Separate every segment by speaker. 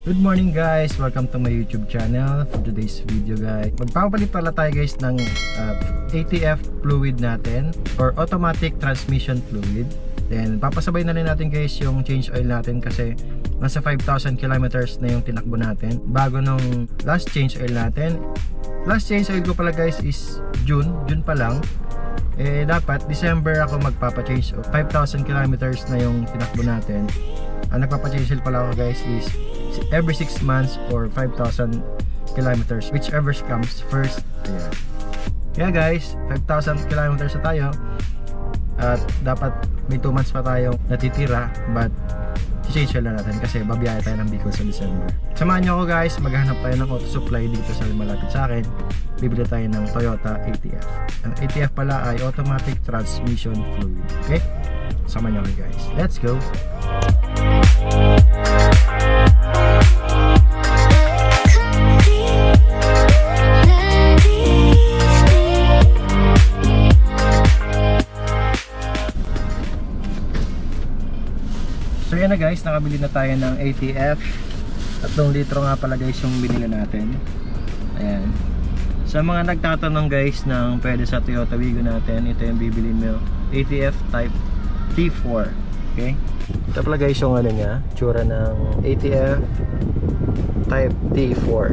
Speaker 1: Good morning guys! Welcome to my YouTube channel. For today's video guys, magpapalit pala tayo guys ng ATF fluid natin or automatic transmission fluid. Then papasabay na rin natin guys yung change oil natin kasi nasa 5,000 kilometers na yung tinakbo natin bago nung last change oil natin. Last change oil ko pala guys is June pa lang. Dapat December ako magpapa-change. 5,000 kilometers na yung tinakbo natin. Ang nagpapa-change oil pala ako guys is every 6 months or 5,000 kilometers, whichever comes first. Ayan. Kaya guys, 5,000 kilometers na tayo at dapat may 2 months pa tayo natitira, but change oil na natin kasi babiyahe tayo ng Bicol sa December. Samahan nyo ako guys, maghanap tayo ng auto supply dito sa malapit sa akin. Bibili tayo ng Toyota ATF. Ang ATF pala ay automatic transmission fluid. Okay? Samahan nyo ako guys. Let's go! So yan na guys, nakabili na tayo ng ATF. 3 litro nga pala guys yung binili natin. Ayan. Sa mga nagtatanong guys ng pwede sa Toyota Wigo natin, ito yung bibili mo, ATF Type T4. Okay? Ito pala guys yung ano niya, tsura ng ATF Type T4.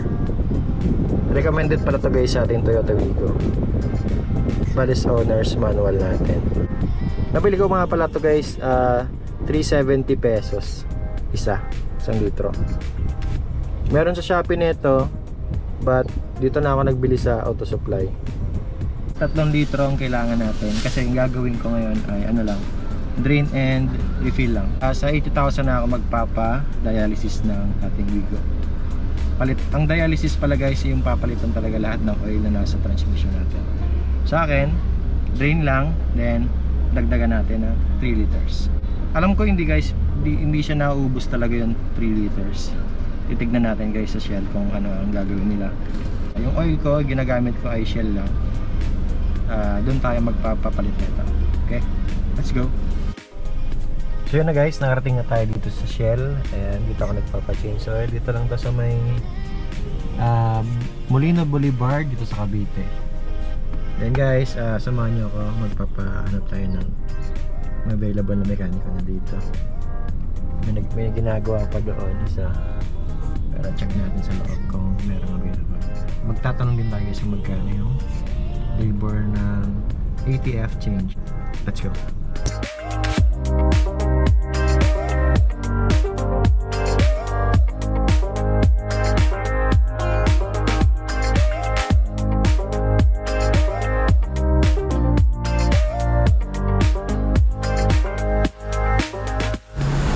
Speaker 1: Recommended pala to guys sa ating Toyota Wigo. Bali's owner's manual natin. Nabili ko mga pala to guys, 370 pesos isang litro. Meron sa Shopee nito, but dito na ako nagbili sa auto supply. 3 litro ang kailangan natin kasi ang gagawin ko ngayon ay ano lang, drain and refill lang. Sa 80,000 na ako magpapa-dialysis ng ating Wigo. Ang dialysis pala guys yung papalitan talaga lahat ng oil na nasa transmission natin. Sa akin, drain lang, then dagdagan natin ng 3 liters. Alam ko hindi guys, hindi siya nauubos talaga yung 3 liters. Titignan natin guys sa Shell kung ano ang gagawin nila. Yung oil ko, ginagamit ko ay Shell lang. Doon tayo magpapapalit nito. Okay, let's go. So yun na guys, nakarating na tayo dito sa Shell. Ayan, dito ako nagpapa-change oil. Dito lang to sa may Molino Boulevard dito sa Cavite. Then guys, samahan nyo ako, magpapa-ano tayo ng available na mekaniko na dito. May ginagawa pa doon isa, pero check natin sa loob kung meron available. Magtatanong din tayo sa magkano yung labor ng ATF change. Let's go.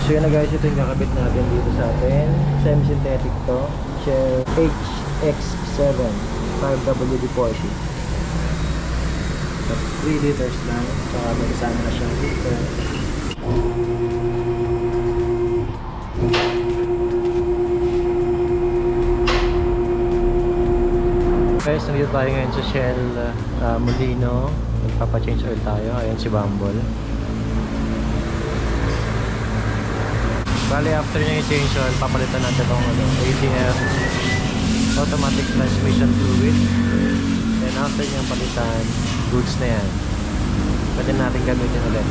Speaker 1: So yun na guys, ito yung kakabit natin dito sa atin. Semi-synthetic to, Shell HX7 5WD-40. 3 liters lang, saka may kasama na siyang filter. Guys, nandito tayo ngayon sa Shell Molino. Magpapa-change oil tayo. Ayan si Bumble. Bali, after nyo i-change oil, papalitan natin itong ATF automatic transmission fluid. Then after nyo palitan, goods na yan. Pwede natin gamitin ulit.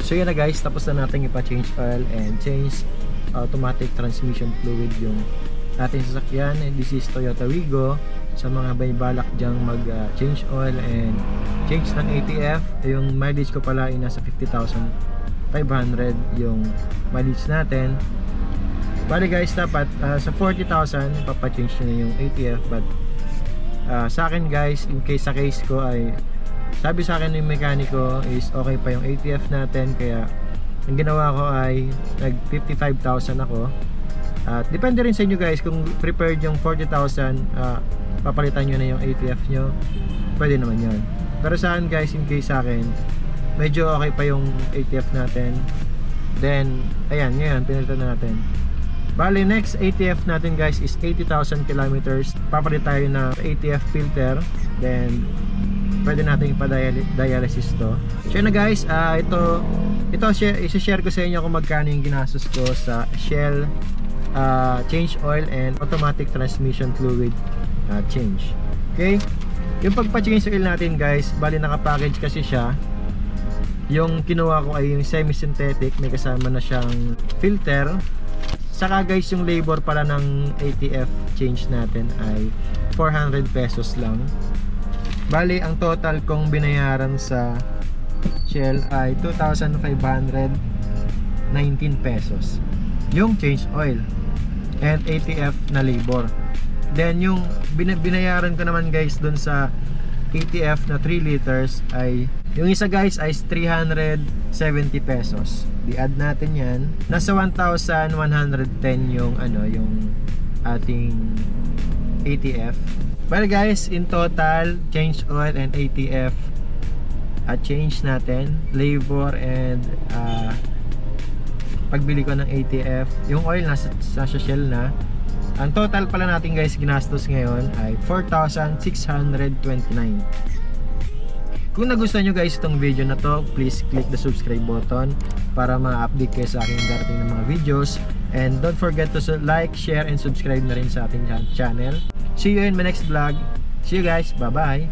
Speaker 1: So yun na guys, tapos na natin ipa-change oil and change automatic transmission fluid yung ating sasakyan. And this is Toyota Wigo sa mga may balak dyang mag change oil and change ng ATF. Yung mileage ko pala ay nasa 50,500 yung mileage natin. Bali guys, dapat sa 40,000 papachange nyo na yung ATF, but sa akin guys, in case sa case ko ay sabi sa akin yung mekaniko is okay pa yung ATF natin, kaya ang ginawa ko ay nag 55,000 ako. At depende rin sa inyo guys, kung prepared yung 40,000, papalitan nyo na yung ATF nyo, pwede naman yun. Pero saan guys, in case sa akin medyo okay pa yung ATF natin, then ayan, ngayon pinalitan na natin. Bali, next ATF natin guys is 80,000 kilometers. Papalit tayo na ATF filter, then pwede natin ipa-dialysis to. So na guys, ito i-share ko sa inyo kung magkano yung ginastos ko sa Shell change oil and automatic transmission fluid change. Okay, yung pagpa-change oil natin guys, bali naka-package kasi siya. Yung kinuha ko ay yung semi-synthetic, may kasama na siyang filter. Saka guys, yung labor pala ng ATF change natin ay 400 pesos lang. Bali, ang total kong binayaran sa Shell ay 2,519 pesos yung change oil and ATF na labor. Then yung binayaran ko naman guys dun sa ATF na 3 liters ay yung isa guys ay 370 pesos. Di-add natin yan, nasa 1,110 yung yung ating ATF. Well guys, in total change oil and ATF change natin, labor and pagbili ko ng ATF, yung oil nasa Shell na. Ang total pala natin guys ginastos ngayon ay 4,629. Kung nagustuhan nyo guys itong video na to, please click the subscribe button para ma-update kayo sa aking darating ng mga videos. And don't forget to like, share, and subscribe na rin sa ating channel. See you in my next vlog. See you guys. Bye-bye.